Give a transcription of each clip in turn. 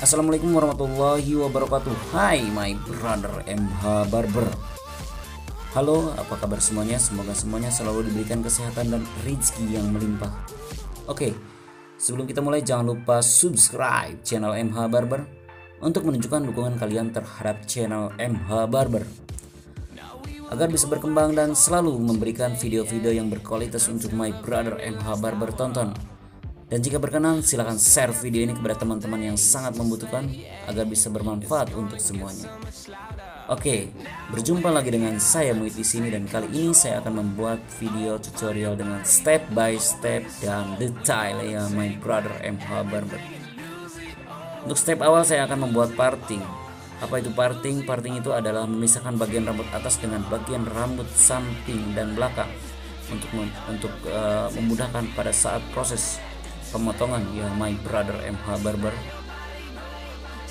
Assalamualaikum warahmatullahi wabarakatuh. Hai my brother MH Barber. Halo, apa kabar semuanya? Semoga semuanya selalu diberikan kesehatan dan rezeki yang melimpah. Oke, sebelum kita mulai jangan lupa subscribe channel MH Barber untuk menunjukkan dukungan kalian terhadap channel MH Barber agar bisa berkembang dan selalu memberikan video-video yang berkualitas untuk my brother MH Barber tonton. Dan jika berkenan, silahkan share video ini kepada teman-teman yang sangat membutuhkan agar bisa bermanfaat untuk semuanya. Oke, berjumpa lagi dengan saya Muid di sini, dan kali ini saya akan membuat video tutorial dengan step by step dan detail ya my brother MH Barber. Untuk step awal saya akan membuat parting. Apa itu parting? Parting itu adalah memisahkan bagian rambut atas dengan bagian rambut samping dan belakang untuk memudahkan pada saat proses pemotongan ya my brother MH Barber.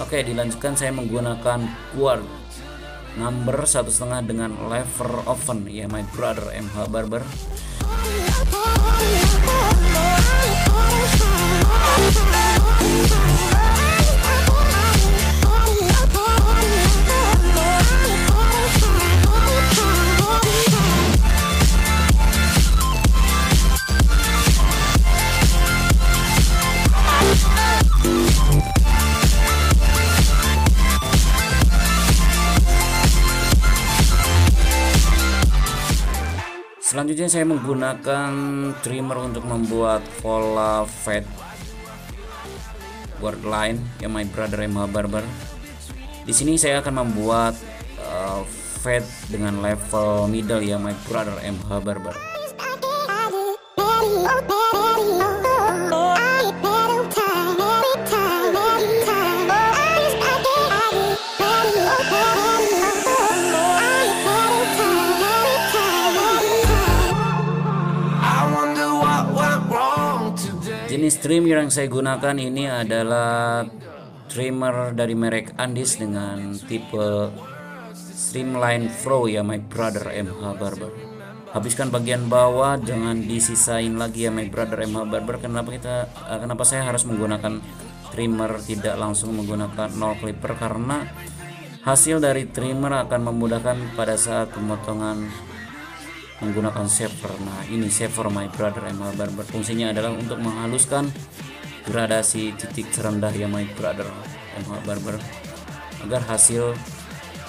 Oke, dilanjutkan saya menggunakan guard number 1,5 dengan lever oven ya my brother MH Barber. Selanjutnya saya menggunakan trimmer untuk membuat pola fade guard line ya my brother MH Barber. Di sini saya akan membuat fade dengan level middle ya my brother MH Barber. Jenis trimmer yang saya gunakan ini adalah trimmer dari merek Andis dengan tipe Streamline Pro ya my brother MH Barber. Habiskan bagian bawah, jangan disisain lagi ya my brother MH Barber. Kenapa saya harus menggunakan trimmer, tidak langsung menggunakan nol clipper? Karena hasil dari trimmer akan memudahkan pada saat pemotongan menggunakan shaver. Nah, ini shaver my brother MH Barber. Fungsinya adalah untuk menghaluskan gradasi titik terendah ya my brother MH Barber agar hasil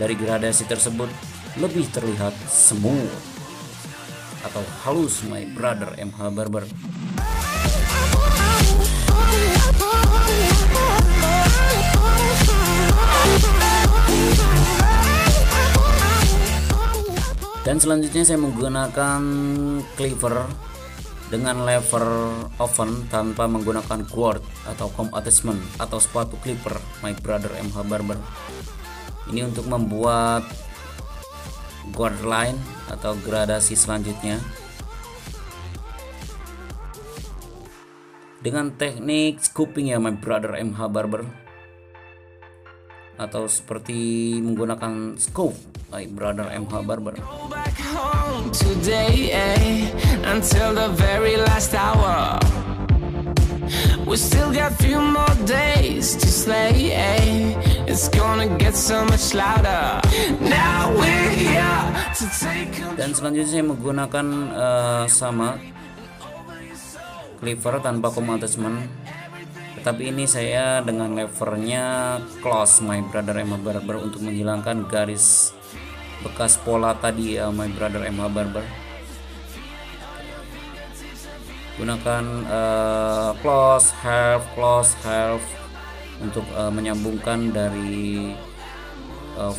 dari gradasi tersebut lebih terlihat smooth atau halus my brother MH Barber. Dan selanjutnya saya menggunakan cleaver dengan lever oven tanpa menggunakan guard atau comb attachment atau sepatu clipper my brother MH Barber. Ini untuk membuat guard line atau gradasi selanjutnya dengan teknik scooping ya my brother MH Barber, atau seperti menggunakan scoop my brother MH Barber. Today, until the very last hour, we still got few more days to slay. It's gonna get so much louder. Now we're here to take. Dan selanjutnya saya menggunakan sama cleaver tanpa comb attachment, tetapi ini saya dengan levernya close my brother MH Barber untuk menghilangkan garis bekas pola tadi ya my brother MH Barber. Gunakan close half untuk menyambungkan dari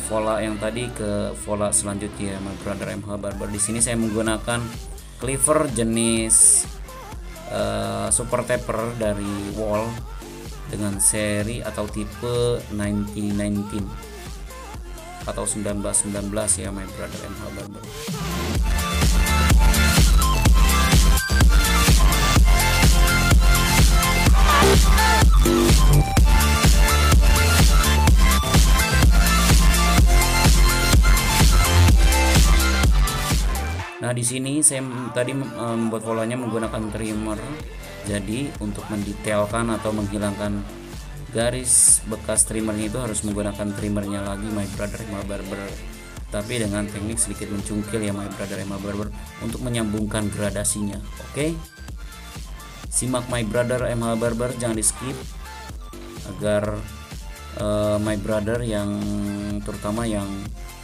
pola yang tadi ke pola selanjutnya my brother MH Barber. Di sini saya menggunakan cleaver jenis super taper dari Wall dengan seri atau tipe 1919 atau 1919 ya my brother MH Barber. Nah, di sini saya tadi membuat polanya menggunakan trimmer. Jadi untuk mendetailkan atau menghilangkan garis bekas trimmernya itu harus menggunakan trimmernya lagi my brother MH Barber, tapi dengan teknik sedikit mencungkil ya my brother MH Barber untuk menyambungkan gradasinya. Oke, simak my brother MH Barber, jangan di skip agar my brother yang terutama yang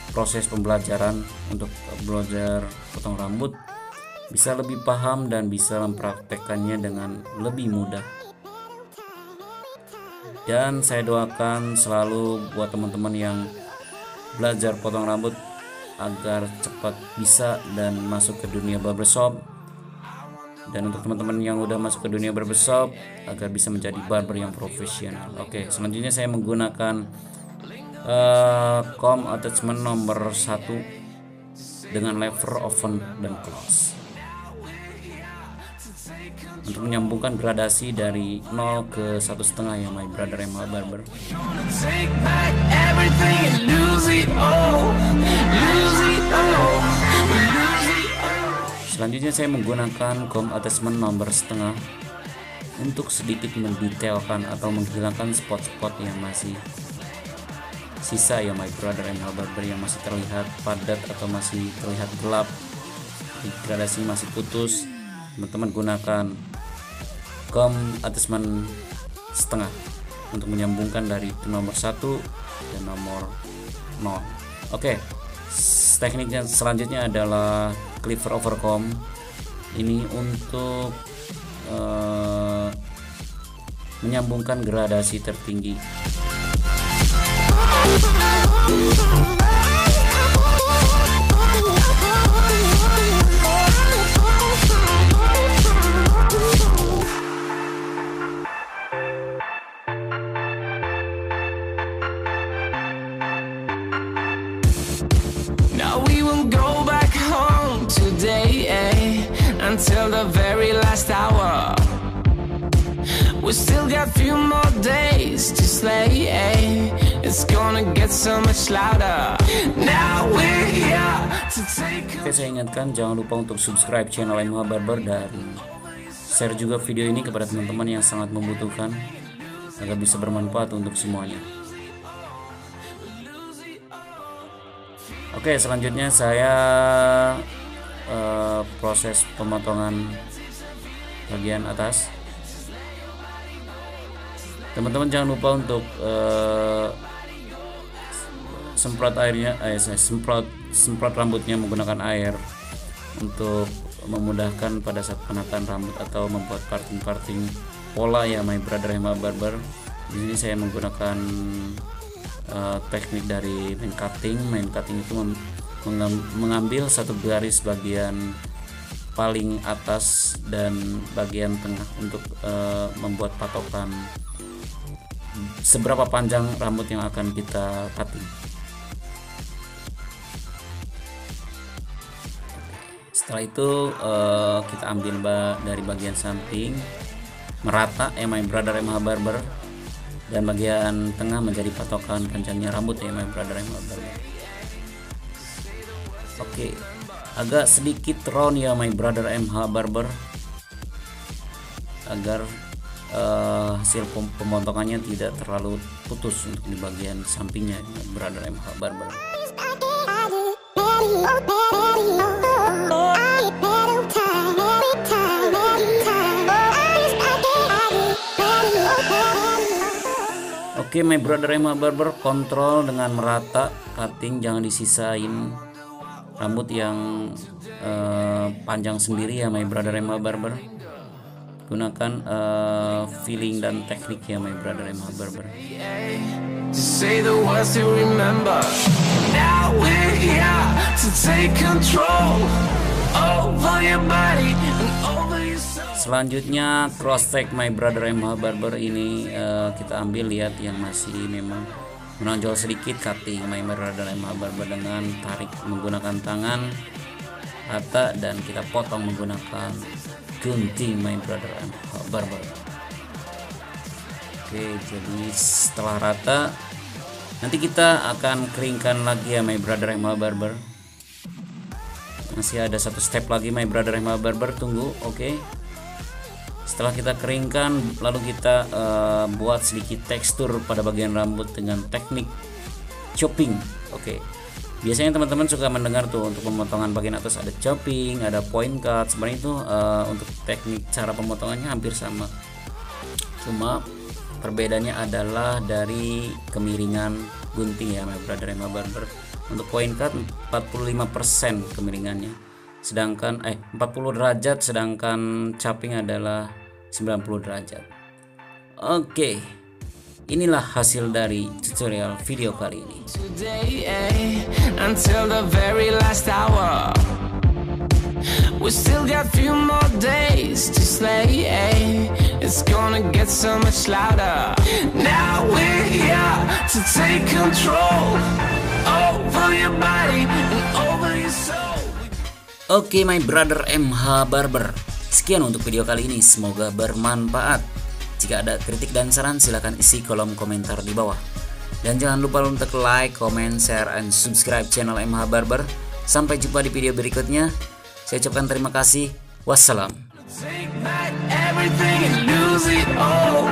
proses pembelajaran untuk belajar potong rambut bisa lebih paham dan bisa mempraktekkannya dengan lebih mudah. Dan saya doakan selalu buat teman-teman yang belajar potong rambut agar cepat bisa dan masuk ke dunia barbershop. Dan untuk teman-teman yang udah masuk ke dunia barbershop agar bisa menjadi barber yang profesional. Oke, selanjutnya saya menggunakan comb attachment nomor 1 dengan lever open dan close untuk menyambungkan gradasi dari 0 ke 1,5 ya my brother MH Barber. Selanjutnya saya menggunakan comb attachment nomor 1/2 untuk sedikit mendetailkan atau menghilangkan spot-spot yang masih sisa ya my brother MH Barber, yang masih terlihat padat atau masih terlihat gelap, gradasi masih putus. Teman-teman gunakan comb attachment 1/2 untuk menyambungkan dari nomor 1 dan nomor 0. Oke, tekniknya selanjutnya adalah cleaver over comb. Ini untuk menyambungkan gradasi tertinggi. Now we won't go back home today, until the very last hour. We still got few more days to slay, it's gonna get so much louder. Now we're here to take. Oke, saya ingatkan jangan lupa untuk subscribe channel MH Barber dan share juga video ini kepada teman-teman yang sangat membutuhkan agar bisa bermanfaat untuk semuanya. Oke, selanjutnya saya proses pemotongan bagian atas. Teman-teman jangan lupa untuk semprot airnya, semprot rambutnya menggunakan air untuk memudahkan pada saat penataan rambut atau membuat parting-parting pola ya my brother MH Barber. Di sini saya menggunakan teknik dari main cutting. Main cutting itu mengambil satu garis bagian paling atas dan bagian tengah untuk membuat patokan seberapa panjang rambut yang akan kita cutting. Setelah itu kita ambil dari bagian samping merata my brother MH Barber, dan bagian tengah menjadi patokan panjangnya rambut ya my brother MH Barber. Oke, agak sedikit round ya my brother MH Barber agar hasil pemotongannya tidak terlalu putus untuk di bagian sampingnya my brother MH Barber. Oke, my brother MH Barber, kontrol dengan merata cutting, jangan disisain rambut yang panjang sendiri ya my brother MH Barber. Gunakan feeling dan teknik ya my brother MH Barber. Say the words to remember. Now we're here to take control over your body and over yourself. Selanjutnya cross tag my brother MH Barber. Ini kita ambil, lihat yang masih memang menonjol sedikit cutting my brother MH Barber dengan tarik menggunakan tangan rata dan kita potong menggunakan gunting my brother MH Barber. Oke, jadi setelah rata nanti kita akan keringkan lagi ya my brother MH Barber. Masih ada satu step lagi my brother MH Barber, tunggu. Oke, Setelah kita keringkan, lalu kita buat sedikit tekstur pada bagian rambut dengan teknik chopping. Oke. Biasanya teman-teman suka mendengar tuh untuk pemotongan bagian atas ada chopping, ada point cut. Sebenarnya itu untuk teknik cara pemotongannya hampir sama. Cuma perbedaannya adalah dari kemiringan gunting ya, my brother and my barber. Untuk point cut 45% kemiringannya. Sedangkan 40 derajat, sedangkan chopping adalah 90 derajat. Oke. Inilah hasil dari tutorial video kali ini. Today, until the very last hour. We still got few more days to slay. It's gonna get so much louder. Now we're here to take control over your body and over your soul. Oke, my brother MH Barber. Sekian untuk video kali ini, semoga bermanfaat. Jika ada kritik dan saran silahkan isi kolom komentar di bawah. Dan jangan lupa untuk like, comment, share, and subscribe channel MH Barber. Sampai jumpa di video berikutnya. Saya ucapkan terima kasih. Wassalam. Take back everything and lose it all.